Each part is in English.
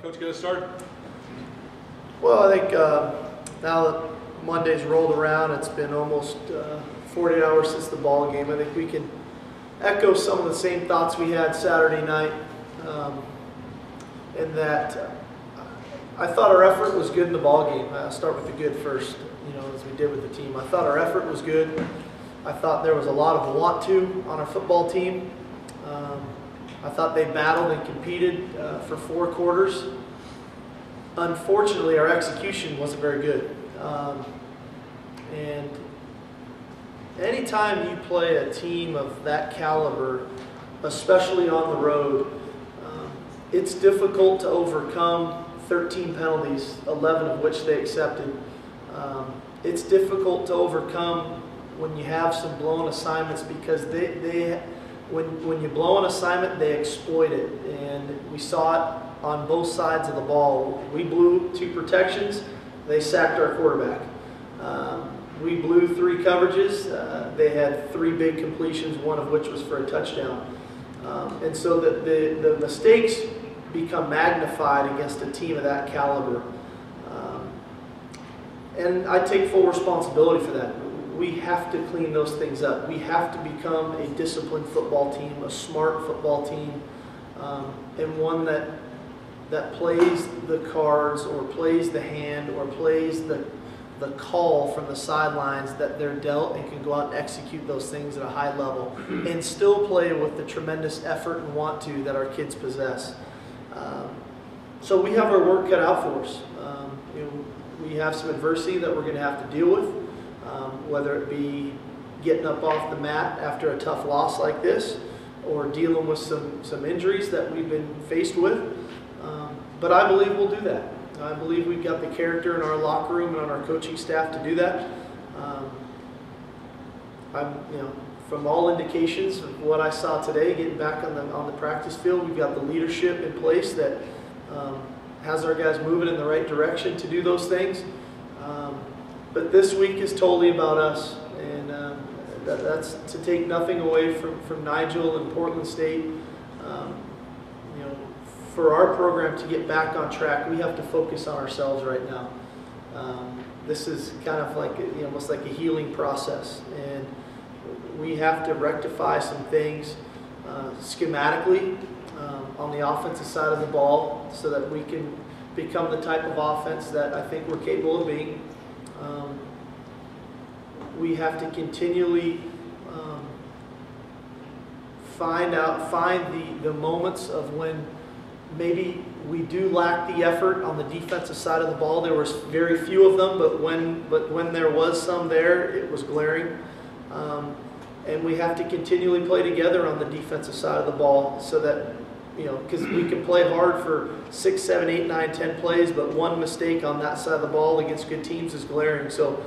Coach, get us started. Well, I think now that Monday's rolled around, it's been almost 48 hours since the ball game. I think we can echo some of the same thoughts we had Saturday night, in that I thought our effort was good in the ball game. I'll start with the good first, as we did with the team. I thought our effort was good. I thought there was a lot of want to on our football team. I thought they battled and competed for 4 quarters. Unfortunately, our execution wasn't very good. And anytime you play a team of that caliber, especially on the road, it's difficult to overcome 13 penalties, 11 of which they accepted. It's difficult to overcome when you have some blown assignments, because when you blow an assignment, they exploit it. And we saw it on both sides of the ball. We blew 2 protections, they sacked our quarterback. We blew 3 coverages, they had 3 big completions, one of which was for a touchdown. And so the mistakes become magnified against a team of that caliber. And I take full responsibility for that. We have to clean those things up. We have to become a disciplined football team, a smart football team, and one that plays the cards, or plays the hand, or plays the call from the sidelines that they're dealt, and can go out and execute those things at a high level and still play with the tremendous effort and want to that our kids possess. So we have our work cut out for us. We have some adversity that we're going to have to deal with, whether it be getting up off the mat after a tough loss like this, or dealing with some injuries that we've been faced with. But I believe we'll do that. I believe we've got the character in our locker room and on our coaching staff to do that. From all indications of what I saw today, getting back on the practice field, we've got the leadership in place that has our guys moving in the right direction to do those things. But this week is totally about us, and that's to take nothing away from Nigel and Portland State. For our program to get back on track, we have to focus on ourselves right now. This is kind of like almost like a healing process, and we have to rectify some things schematically on the offensive side of the ball, so that we can become the type of offense that I think we're capable of being. We have to continually find the moments of when maybe we do lack the effort on the defensive side of the ball. There was very few of them, but when there was some there, it was glaring. And we have to continually play together on the defensive side of the ball, so that, because we can play hard for 6, 7, 8, 9, 10 plays, but one mistake on that side of the ball against good teams is glaring. So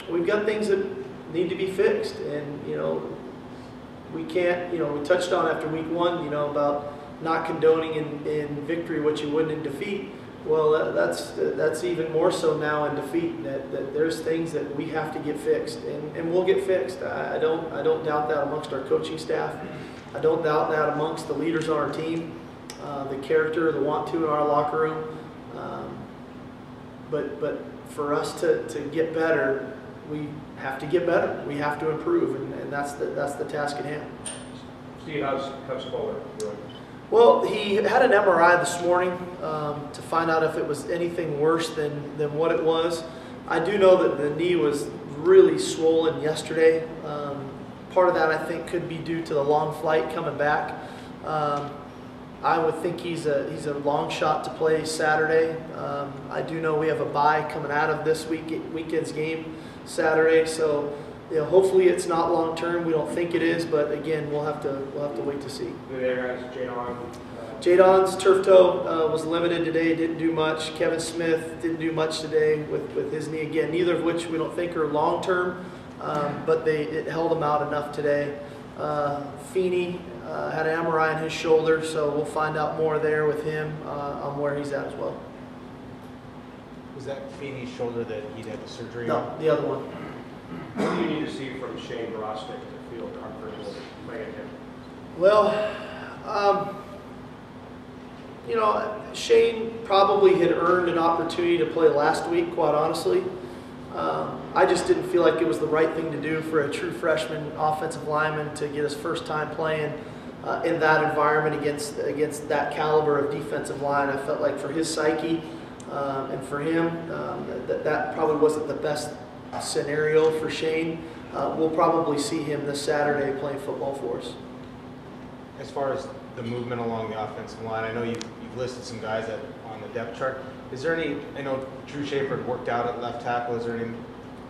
we've got things that need to be fixed, and we can't. We touched on after week 1, about not condoning in victory what you wouldn't in defeat. Well, that's even more so now in defeat. That there's things that we have to get fixed, and we'll get fixed. I don't doubt that amongst our coaching staff. I don't doubt that amongst the leaders on our team, the character, the want to in our locker room. But for us to get better, we have to get better. We have to improve, and that's the task at hand. Steve, how's Fuller doing? Well, he had an MRI this morning to find out if it was anything worse than what it was. I do know that the knee was really swollen yesterday. Part of that, I think, could be due to the long flight coming back. I would think he's a long shot to play Saturday. I do know we have a bye coming out of this weekend's game Saturday, so hopefully it's not long term. We don't think it is, but again, we'll have to wait to see. Jadon's turf toe was limited today, didn't do much. Kevin Smith didn't do much today with his knee again, neither of which we don't think are long term, but it held him out enough today. Feeney had an MRI on his shoulder, so we'll find out more there with him on where he's at as well. Was that Feeney's shoulder that he'd had the surgery on? No, the other one. What do you need to see from Shane Brostick to feel comfortable playing him? Well, you know, Shane probably had earned an opportunity to play last week, quite honestly. I just didn't feel like it was the right thing to do for a true freshman offensive lineman to get his first time playing in that environment against that caliber of defensive line. I felt like for his psyche and for him, that probably wasn't the best scenario for Shane. We'll probably see him this Saturday playing football for us. As far as the movement along the offensive line, I know you've listed some guys on the depth chart. Is there any, I know Drew Schaefer had worked out at left tackle, is there any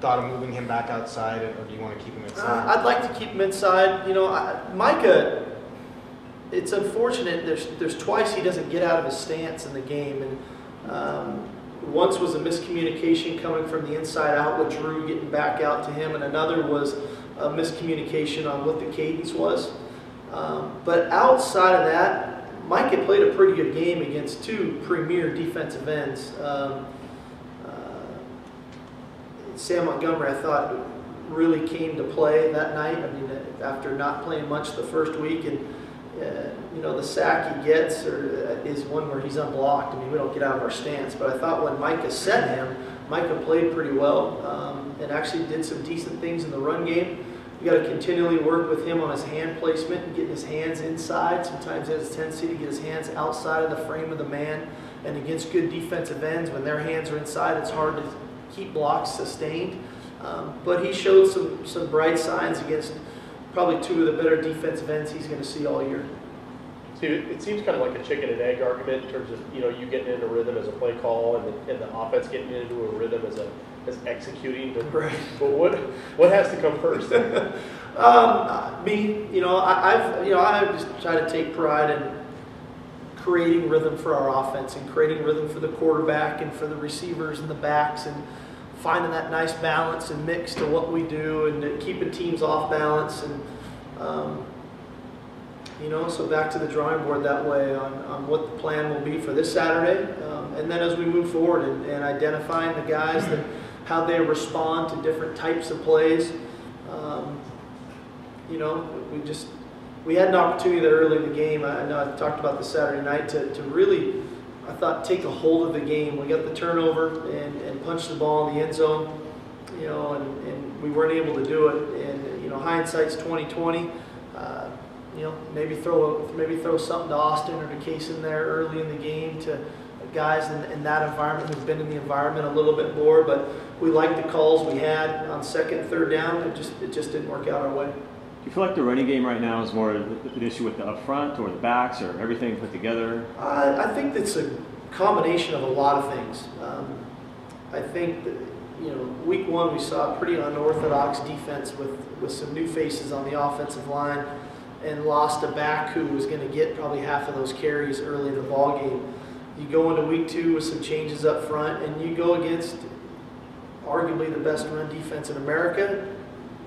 thought of moving him back outside, or do you want to keep him inside? I'd like to keep him inside. You know, Micah, it's unfortunate, there's twice he doesn't get out of his stance in the game, and once was a miscommunication coming from the inside out with Drew getting back out to him, and another was a miscommunication on what the cadence was. But outside of that, Mike had played a pretty good game against two premier defensive ends. Sam Montgomery, I thought, really came to play that night. I mean, after not playing much the first week, and you know, the sack he gets is one where he's unblocked. I mean, we don't get out of our stance. But I thought when Micah set him, Micah played pretty well and actually did some decent things in the run game. You got to continually work with him on his hand placement and getting his hands inside. Sometimes he has a tendency to get his hands outside of the frame of the man. And against good defensive ends, when their hands are inside, it's hard to keep blocks sustained. But he showed some bright signs against probably two of the better defensive ends he's going to see all year. See, it seems kind of like a chicken and egg argument in terms of, you know, you getting into rhythm as a play call and the offense getting into a rhythm as executing. Right. But what has to come first? Me, you know, I just try to take pride in creating rhythm for our offense and creating rhythm for the quarterback and for the receivers and the backs and finding that nice balance and mix to what we do and keeping teams off balance and you know, so back to the drawing board that way on what the plan will be for this Saturday, and then as we move forward and identifying the guys that how they respond to different types of plays. You know, we had an opportunity there early in the game. I know I talked about this Saturday night to really, I thought, take a hold of the game. We got the turnover and punched the ball in the end zone, you know, and we weren't able to do it. And you know, hindsight's 20/20. You know, maybe throw something to Austin or to Case in there early in the game to guys in that environment who've been in the environment a little bit more. But we liked the calls we had on second and third down. It just didn't work out our way. Do you feel like the running game right now is more an issue with the up front or the backs or everything put together? I think it's a combination of a lot of things. I think that, you know, week one we saw a pretty unorthodox defense with some new faces on the offensive line and lost a back who was going to get probably half of those carries early in the ball game. You go into week two with some changes up front and you go against arguably the best run defense in America.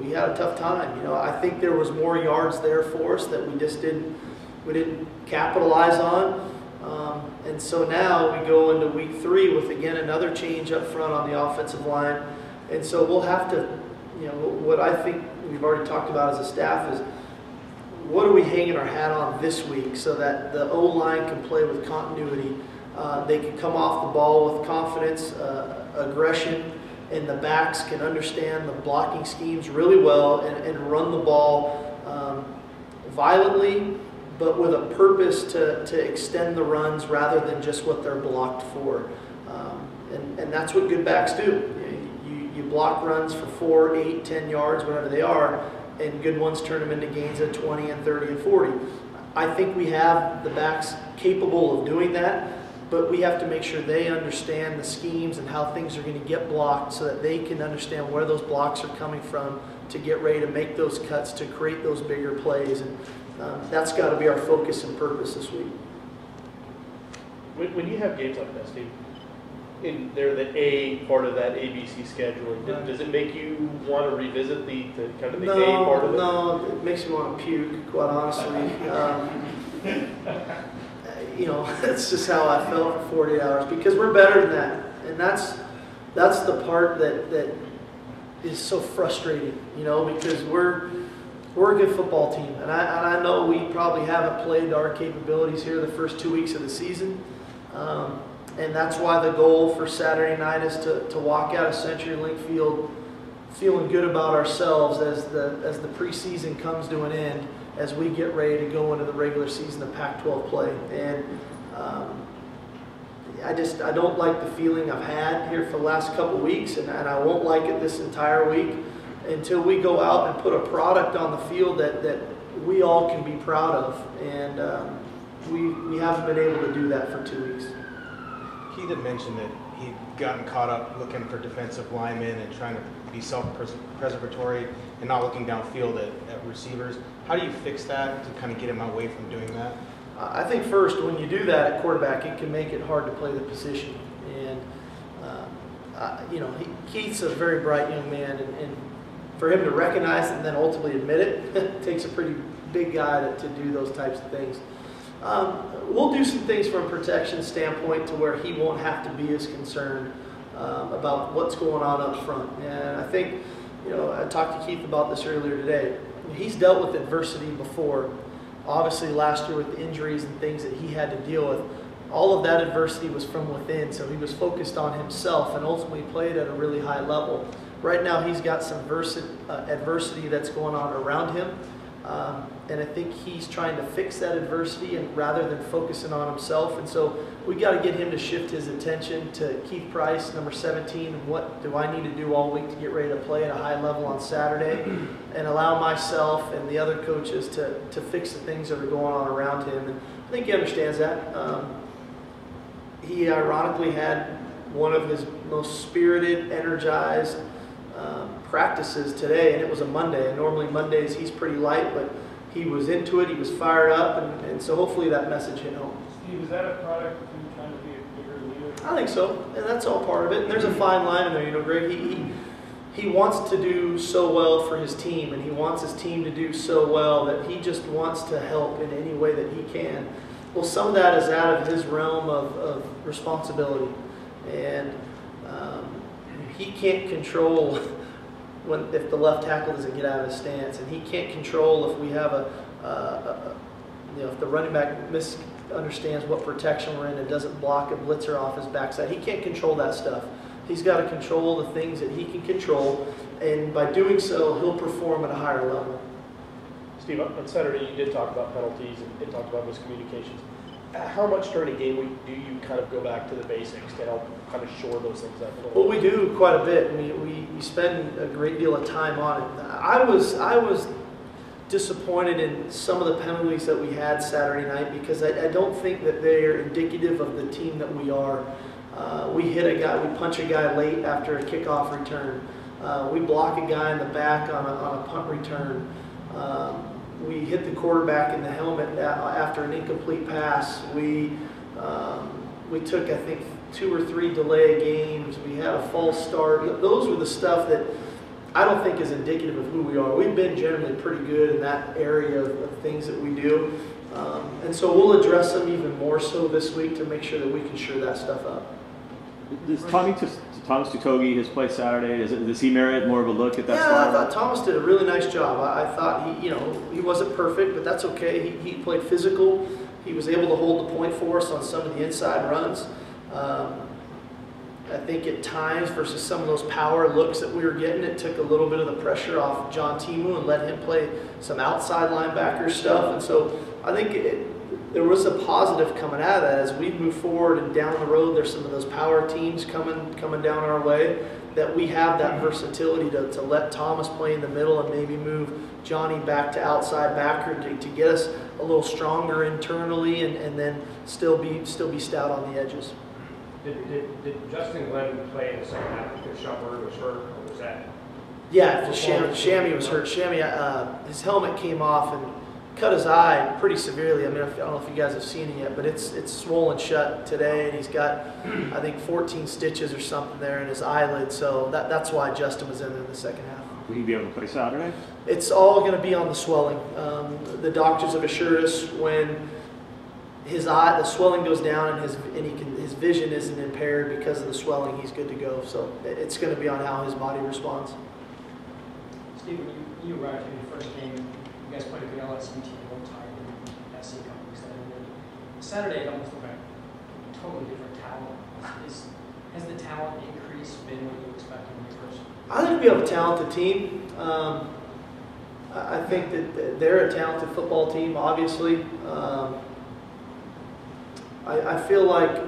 We had a tough time. You know, I think there was more yards there for us that we didn't capitalize on. And so now we go into week three with, again, another change up front on the offensive line. And so we'll have to, you know, what I think we've already talked about as a staff is what are we hanging our hat on this week so that the O-line can play with continuity. They can come off the ball with confidence, aggression, and the backs can understand the blocking schemes really well and run the ball violently, but with a purpose to extend the runs rather than just what they're blocked for. And that's what good backs do. You block runs for 4, 8, 10 yards, whatever they are, and good ones turn them into gains of 20 and 30 and 40. I think we have the backs capable of doing that, but we have to make sure they understand the schemes and how things are going to get blocked so that they can understand where those blocks are coming from to get ready to make those cuts, to create those bigger plays. And that's got to be our focus and purpose this week. When you have games like that, Steve, and they're the A part of that ABC scheduling, does it make you want to revisit the kind of the A part of it? No, it makes me want to puke, quite honestly. You know, that's just how I felt for 48 hours because we're better than that, and that's the part that is so frustrating. You know, because we're a good football team, and I know we probably haven't played to our capabilities here the first 2 weeks of the season, and that's why the goal for Saturday night is to walk out of CenturyLink Field feeling good about ourselves as the preseason comes to an end, as we get ready to go into the regular season of Pac-12 play. And I don't like the feeling I've had here for the last couple weeks, and I won't like it this entire week until we go out and put a product on the field that we all can be proud of. And we haven't been able to do that for 2 weeks. Keith had mentioned that he'd gotten caught up looking for defensive linemen and trying to be self-preservatory and not looking downfield at receivers. How do you fix that to kind of get him away from doing that? I think first, when you do that at quarterback, it can make it hard to play the position. And, Keith's a very bright young man, and for him to recognize it and then ultimately admit it takes a pretty big guy to do those types of things. We'll do some things from a protection standpoint to where he won't have to be as concerned about what's going on up front. And I think, I talked to Keith about this earlier today. He's dealt with adversity before. Obviously last year with the injuries and things that he had to deal with, all of that adversity was from within, so he was focused on himself and ultimately played at a really high level. Right now he's got some adversity that's going on around him, and I think he's trying to fix that adversity and rather than focusing on himself. And so we got to get him to shift his attention to Keith Price, number 17, and what do I need to do all week to get ready to play at a high level on Saturday, and allow myself and the other coaches to fix the things that are going on around him. And I think he understands that. He ironically had one of his most spirited, energized practices today, and it was a Monday. And normally Mondays he's pretty light, but he was into it, he was fired up, and so hopefully that message hit home. Steve, is that a product of him trying to be a bigger leader? I think so, and that's all part of it. And there's a fine line in there, Greg. He wants to do so well for his team, and he wants his team to do so well that he just wants to help in any way that he can. Well, some of that is out of his realm of responsibility, and he can't control if the left tackle doesn't get out of his stance, and he can't control if we have if the running back misunderstands what protection we're in and doesn't block a blitzer off his backside. He can't control that stuff. He's got to control the things that he can control, and by doing so, he'll perform at a higher level. Steve, on Saturday you did talk about penalties and talked about miscommunications. How much during a game week do you kind of go back to the basics to help kind of shore those things up? Well, we do quite a bit. We spend a great deal of time on it. I was disappointed in some of the penalties that we had Saturday night because I don't think that they are indicative of the team that we are. We hit a guy, we punch a guy late after a kickoff return. We block a guy in the back on a punt return. We hit the quarterback in the helmet after an incomplete pass. We took, I think, 2 or 3 delay games. We had a false start. Those were the stuff that I don't think is indicative of who we are. We've been generally pretty good in that area of things that we do. And so we'll address them even more so this week to make sure that we can shore that stuff up. Does Thomas Tutogi, his play Saturday, does he merit more of a look at that? Yeah, I thought Thomas did a really nice job. I thought he wasn't perfect, but that's okay. He played physical. He was able to hold the point for us on some of the inside runs. I think at times versus some of those power looks that we were getting, it took a little bit of the pressure off John Timu and let him play some outside linebacker stuff. And so I think there was a positive coming out of that as we move forward and down the road. There's some of those power teams coming down our way that we have that versatility to let Thomas play in the middle and maybe move Johnny back to outside backer to get us a little stronger internally and then still be stout on the edges. Did Justin Glenn play in the second half because Shumpert was hurt, or was that? Yeah, Shammy was hurt. Shammy, his helmet came off and cut his eye pretty severely. I mean, I don't know if you guys have seen it yet, but it's swollen shut today, and he's got, I think, 14 stitches or something there in his eyelid. So that's why Justin was in the second half. Will he be able to play Saturday? It's all going to be on the swelling. The doctors have assured us when the swelling goes down and his vision isn't impaired because of the swelling, he's good to go. So it's going to be on how his body responds. Steve, you arrived in your first game guys played a good LSU team, one time in SC companies that are really. Saturday, it almost looked like a totally different talent. Has the talent increase been what you expected when you first? I think we have a talented team. I think that they're a talented football team, obviously. I feel like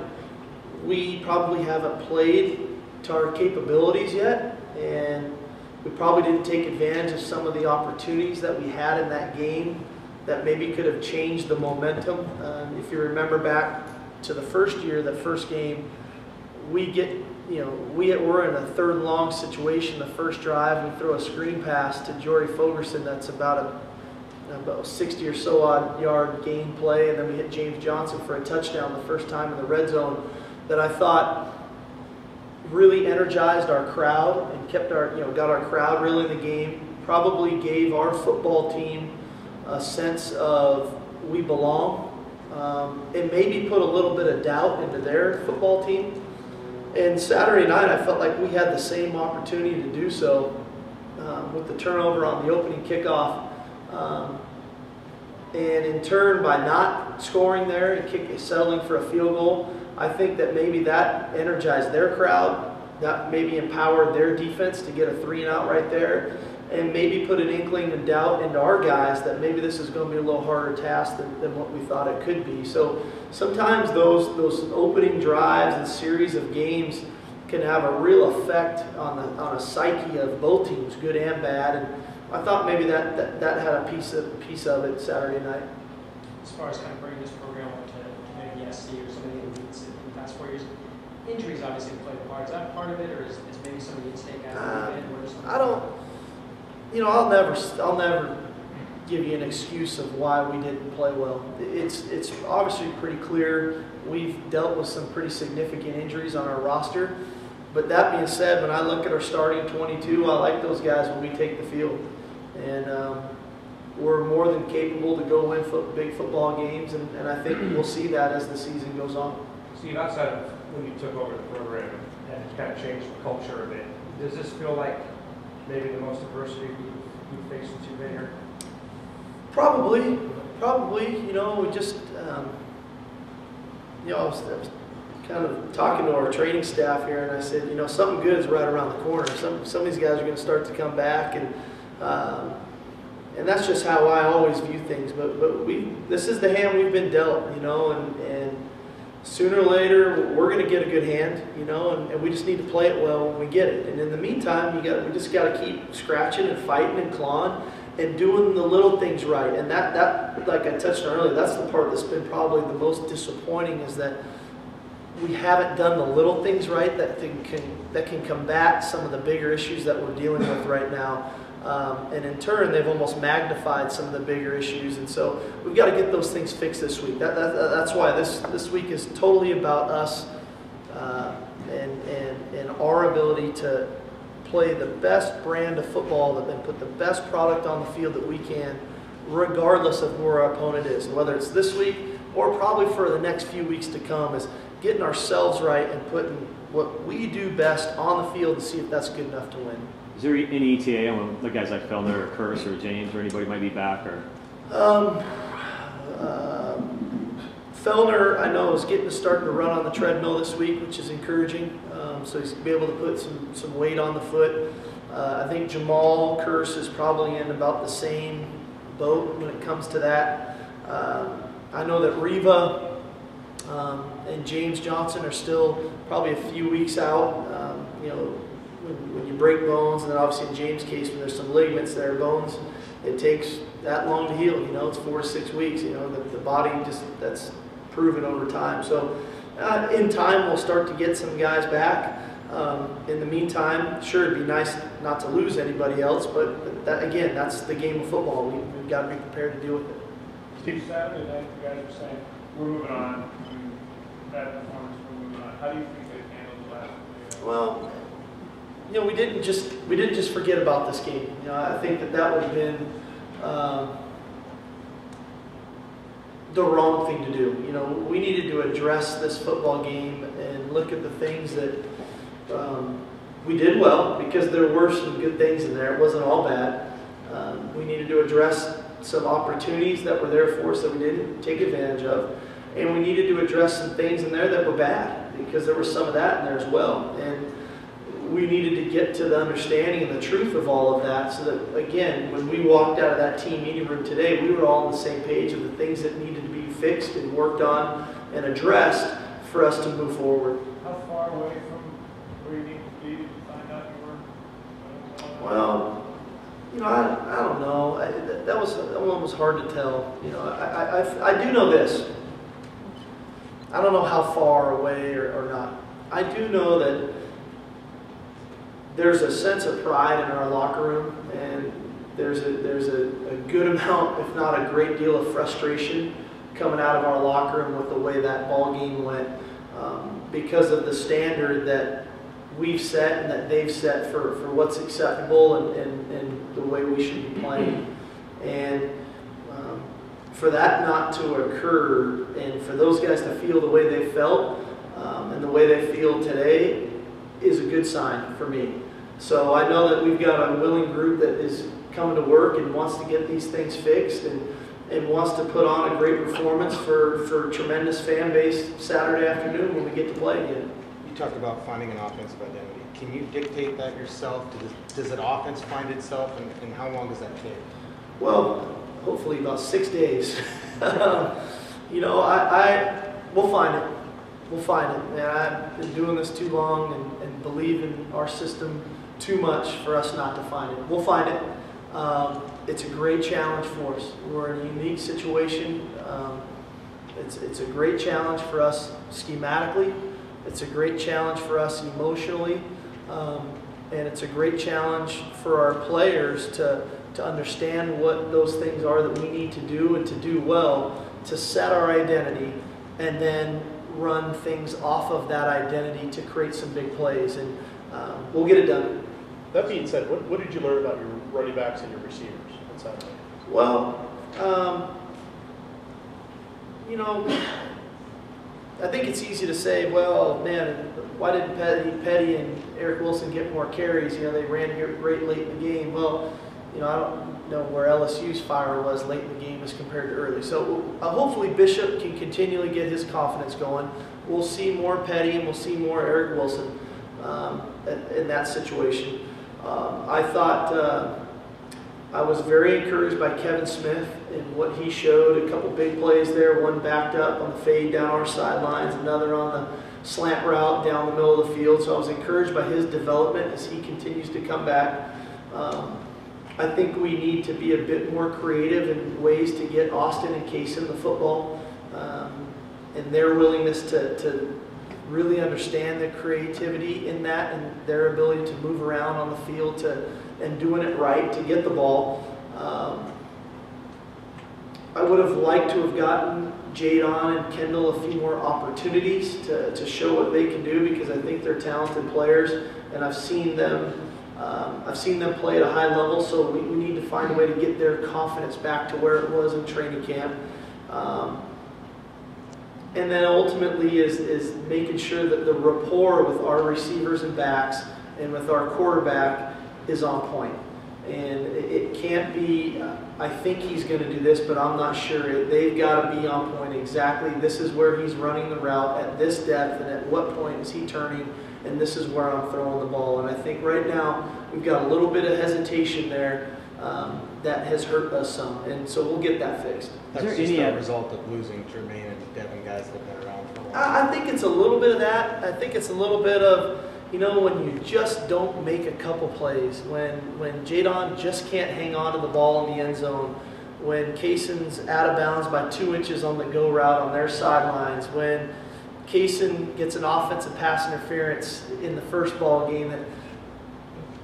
we probably haven't played to our capabilities yet, and we probably didn't take advantage of some of the opportunities that we had in that game that maybe could have changed the momentum. If you remember back to the first year, that first game, we're in a third and long situation. The first drive, we throw a screen pass to Jory Fogerson that's about 60 or so odd yard gain play, and then we hit James Johnson for a touchdown the first time in the red zone that I thought really energized our crowd and got our crowd really in the game. Probably gave our football team a sense of we belong. It maybe put a little bit of doubt into their football team. And Saturday night, I felt like we had the same opportunity to do so with the turnover on the opening kickoff. And in turn, by not scoring there and settling for a field goal, I think that maybe that energized their crowd, that maybe empowered their defense to get a 3-and-out right there, and maybe put an inkling of doubt into our guys that maybe this is going to be a little harder task than what we thought it could be. So sometimes those opening drives and series of games can have a real effect on a psyche of both teams, good and bad. And I thought maybe that had a piece of it Saturday night. As far as kind of bringing this program up to maybe SC or some of the elites in the past 4 years, injuries obviously play a part. Is that part of it, or is maybe some of the in-state guys I don't. I'll never give you an excuse of why we didn't play well. It's obviously pretty clear we've dealt with some pretty significant injuries on our roster. But that being said, when I look at our starting 22, I like those guys when we take the field. And we're more than capable to go win big football games, and I think we'll see that as the season goes on. Steve, outside of when you took over the program and kind of changed the culture a bit, does this feel like maybe the most adversity you've faced since you've been here? Probably. We just, I was kind of talking to our training staff here, and I said, something good is right around the corner. Some of these guys are going to start to come back, and that's just how I always view things. But this is the hand we've been dealt, and sooner or later we're going to get a good hand, and we just need to play it well when we get it. And in the meantime, we just got to keep scratching and fighting and clawing and doing the little things right. And that, like I touched on earlier, that's the part that's been probably the most disappointing, is that we haven't done the little things right that can combat some of the bigger issues that we're dealing with right now. And in turn, they've almost magnified some of the bigger issues. And so we've got to get those things fixed this week. That's why this week is totally about us and our ability to play the best brand of football and put the best product on the field that we can, regardless of who our opponent is. And whether it's this week or probably for the next few weeks to come, is getting ourselves right and putting what we do best on the field to see if that's good enough to win. Is there any ETA on the guys like Fellner or Curse or James or anybody might be back? Or Fellner, I know, is starting to run on the treadmill this week, which is encouraging. So he's going to be able to put some weight on the foot. I think Jamal Curse is probably in about the same boat when it comes to that. I know that Riva and James Johnson are still probably a few weeks out. When you break bones, and then obviously in James' case, when there's some ligaments there, bones, it takes that long to heal. It's 4 to 6 weeks. The body that's proven over time. So in time, we'll start to get some guys back. In the meantime, sure, it'd be nice not to lose anybody else, but again, that's the game of football. We've got to be prepared to deal with it. Steve, Saturday night, you guys are saying we're moving on to that performance. We're moving on. How do you think they handled the last play? Well, we didn't just forget about this game. I think that would have been the wrong thing to do. We needed to address this football game and look at the things that we did well, because there were some good things in there. It wasn't all bad. We needed to address some opportunities that were there for us that we didn't take advantage of. And we needed to address some things in there that were bad, because there was some of that in there as well. And we needed to get to the understanding and the truth of all of that, so that, again, when we walked out of that team meeting room today, we were all on the same page of the things that needed to be fixed and worked on and addressed for us to move forward. How far away from where you need to be to find out you were? Well, you know, I don't know. That one was hard to tell. You know, I do know this. I don't know how far away or not. I do know that there's a sense of pride in our locker room, and there's a good amount, if not a great deal, of frustration coming out of our locker room with the way that ball game went, because of the standard that we've set and that they've set for what's acceptable and the way we should be playing. And for that not to occur, and for those guys to feel the way they felt and the way they feel today, is a good sign for me. So I know that we've got a willing group that is coming to work and wants to get these things fixed, and wants to put on a great performance for a tremendous fan base Saturday afternoon when we get to play again. You talked about finding an offensive identity. Can you dictate that yourself? Does an offense find itself, and how long does that take? Well, hopefully about 6 days. You know, we'll find it. We'll find it. Man, I've been doing this too long and believe in our system too much for us not to find it. We'll find it. It's a great challenge for us. We're in a unique situation. It's a great challenge for us schematically. It's a great challenge for us emotionally. And it's a great challenge for our players to understand what those things are that we need to do and to do well to set our identity, and then run things off of that identity to create some big plays. And we'll get it done. That being said, what did you learn about your running backs and your receivers on Saturday? Well, you know, I think it's easy to say, well, man, why didn't Petty and Eric Wilson get more carries? You know, they ran here great late in the game. Well, you know, I don't know where LSU's fire was late in the game as compared to early. So hopefully Bishop can continually get his confidence going. We'll see more Petty and we'll see more Eric Wilson in that situation. I thought I was very encouraged by Kevin Smith and what he showed. A couple big plays there, one backed up on the fade down our sidelines, another on the slant route down the middle of the field. So I was encouraged by his development as he continues to come back. I think we need to be a bit more creative in ways to get Austin and Kaysen the football, and their willingness to really understand the creativity in that and their ability to move around on the field and doing it right to get the ball. I would have liked to have gotten Jadon and Kendall a few more opportunities to show what they can do, because I think they're talented players, and I've seen them play at a high level. So we need to find a way to get their confidence back to where it was in training camp. And then ultimately is making sure that the rapport with our receivers and backs and with our quarterback is on point. And it can't be, I think he's going to do this, but I'm not sure. They've got to be on point exactly. This is where he's running the route at this depth, and at what point is he turning, and this is where I'm throwing the ball. And I think right now we've got a little bit of hesitation there that has hurt us some, and so we'll get that fixed. That's just a result of losing Jermaine and Devin, guys that have been around for a while. I think it's a little bit of that. I think it's a little bit of, you know, when you just don't make a couple plays, when Jadon just can't hang on to the ball in the end zone, when Kaysen's out of bounds by 2 inches on the go route on their sidelines, when Kaysen gets an offensive pass interference in the first ball game, that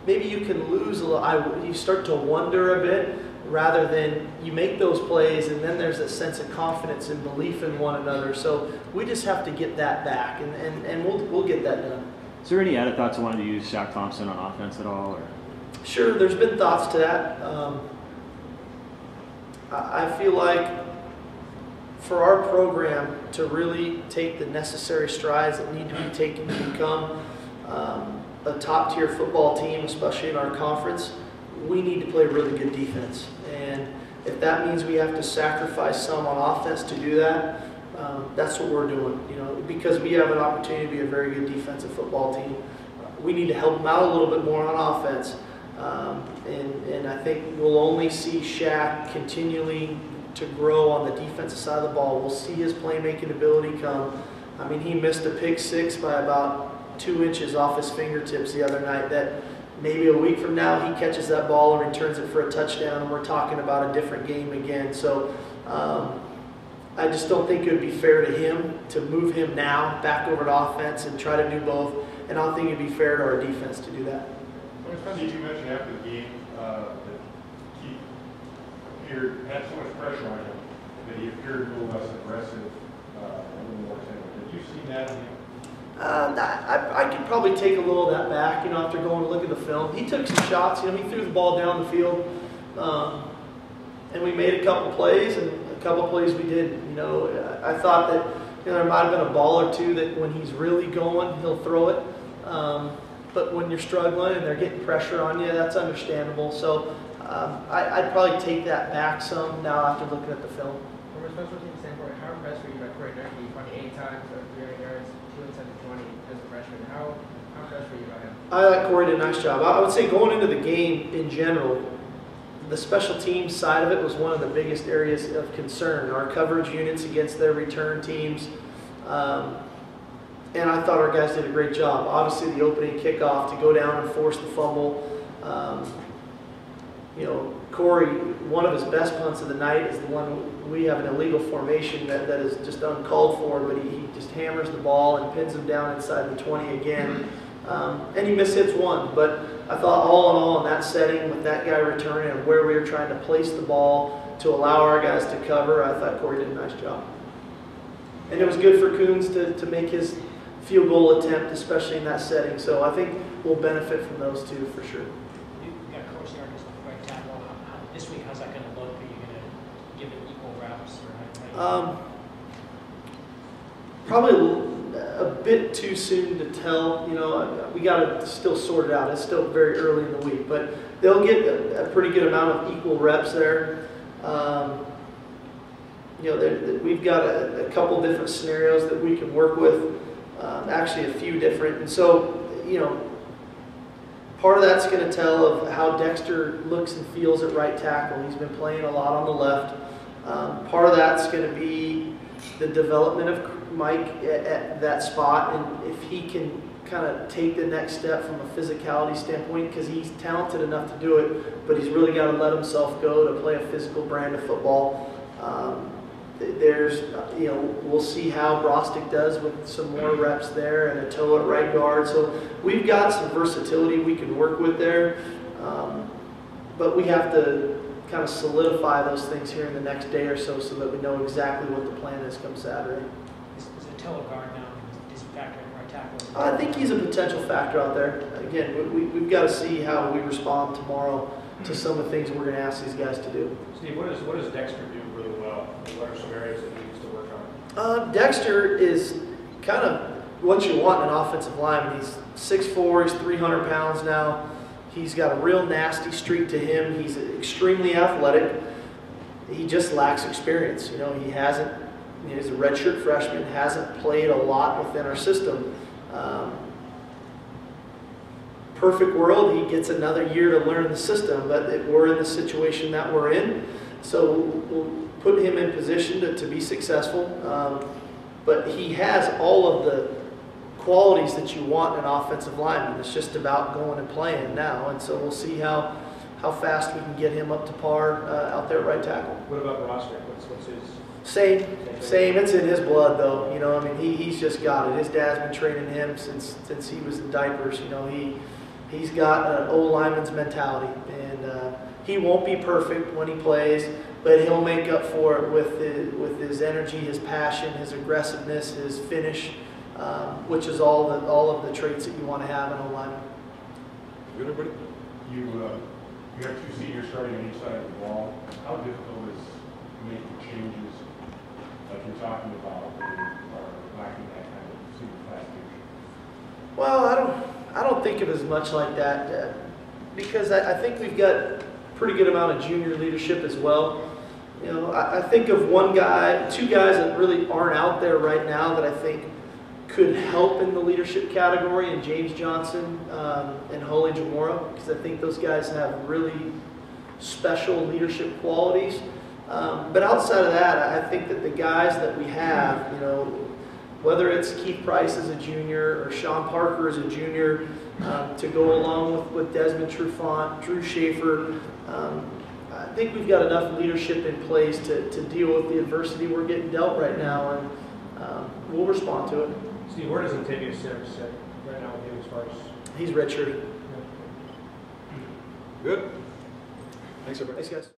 maybe you can lose a little. You start to wonder a bit, rather than you make those plays and then there's a sense of confidence and belief in one another. So we just have to get that back, and we'll get that done. Is there any added thoughts you wanted to use Shaq Thompson on offense at all? Or? Sure, there's been thoughts to that. I feel like for our program to really take the necessary strides that need to be taken to become a top-tier football team, especially in our conference, we need to play really good defense. And If that means we have to sacrifice some on offense to do that, that's what we're doing. You know, because we have an opportunity to be a very good defensive football team. We need to help them out a little bit more on offense. And I think we'll only see Shaq continually to grow on the defensive side of the ball. We'll see his playmaking ability come. I mean, he missed a pick six by about 2 inches off his fingertips the other night. That maybe a week from now he catches that ball and returns it for a touchdown, and we're talking about a different game again. So I just don't think it would be fair to him to move him now back over to offense and try to do both. And I don't think it'd be fair to our defense to do that. Steve, you mentioned after the game that he had so much pressure on him that he appeared a little less aggressive, a little more timid. Have you seen that in him? I could probably take a little of that back, you know, after going to look at the film. He took some shots, you know, he threw the ball down the field, and we made a couple plays, and a couple plays we didn't. You know, I thought that, you know, there might have been a ball or two that when he's really going, he'll throw it. But when you're struggling and they're getting pressure on you, that's understandable. So I'd probably take that back some now after looking at the film. From a special team standpoint, how impressed were you by Corey Durkee, 28 times, 300 yards, 2 inside the 20 as a freshman? How impressed were you by him? I like Corey did a nice job. I would say going into the game in general, the special teams side of it was one of the biggest areas of concern. Our coverage units against their return teams. And I thought our guys did a great job. Obviously, the opening kickoff to go down and force the fumble. You know, Corey, one of his best punts of the night is the one we have an illegal formation that is just uncalled for, but he just hammers the ball and pins him down inside the 20 again. And he mishits one. But I thought all in all in that setting with that guy returning and where we were trying to place the ball to allow our guys to cover, I thought Corey did a nice job. And it was good for Coons to make his field goal attempt, especially in that setting. So I think we'll benefit from those two for sure. You got Coach Sarkisian right tackle. This week, how's that going to look? Are you going to give it equal reps? Or Probably a bit too soon to tell. You know, we got to still sort it out. It's still very early in the week, but they'll get a pretty good amount of equal reps there. You know, we've got a couple different scenarios that we can work with. Actually, a few different. And so, you know, part of that's going to tell of how Dexter looks and feels at right tackle. He's been playing a lot on the left. Part of that's going to be the development of Mike at that spot, and if he can kind of take the next step from a physicality standpoint, because he's talented enough to do it, but he's really got to let himself go to play a physical brand of football. There's, you know, we'll see how Brostick does with some more reps there and a toe at right guard. So we've got some versatility we can work with there, but we have to kind of solidify those things here in the next day or so that we know exactly what the plan is come Saturday. Is a toe at guard now? Is he factoring right tackle? I think he's a potential factor out there. Again, we've got to see how we respond tomorrow to some of the things we're going to ask these guys to do. Steve, what does Dexter do really well? What are some areas that he needs to work on? Dexter is kind of what you want in an offensive lineman. He's 6'4", he's 300 pounds now. He's got a real nasty streak to him. He's extremely athletic. He just lacks experience. You know, he hasn't, you know, he's a redshirt freshman, hasn't played a lot within our system. Perfect world, he gets another year to learn the system, but we're in the situation that we're in, so we'll put him in position to be successful. But he has all of the qualities that you want in an offensive lineman. It's just about going and playing now, and so we'll see how fast we can get him up to par out there at right tackle. What about Brostick? What's his? Same. It's in his blood, though. You know, I mean, he's just got it. His dad's been training him since he was in diapers. You know, he's got an old lineman's mentality, and he won't be perfect when he plays, but he'll make up for it with his energy, his passion, his aggressiveness, his finish, which is all of the traits that you want to have in a lineman. Good, everybody. You have two seniors starting on each side of the ball. How difficult is making changes like you're talking about when you are lacking that kind of super fast leadership? Well, I don't think of it as much like that because I think we've got a pretty good amount of junior leadership as well. You know, I think of one guy, two guys that really aren't out there right now that I think could help in the leadership category, and James Johnson and Holy Jamora, because I think those guys have really special leadership qualities. But outside of that, I think that the guys that we have, you know, whether it's Keith Price as a junior or Sean Parker as a junior, to go along with Desmond Trufant, Drew Schaefer, I think we've got enough leadership in place to deal with the adversity we're getting dealt right now, and we'll respond to it. Steve, where does Antavius Sims sit right now with you as far as? He's redshirt. Good. Thanks, everybody. Thanks, guys.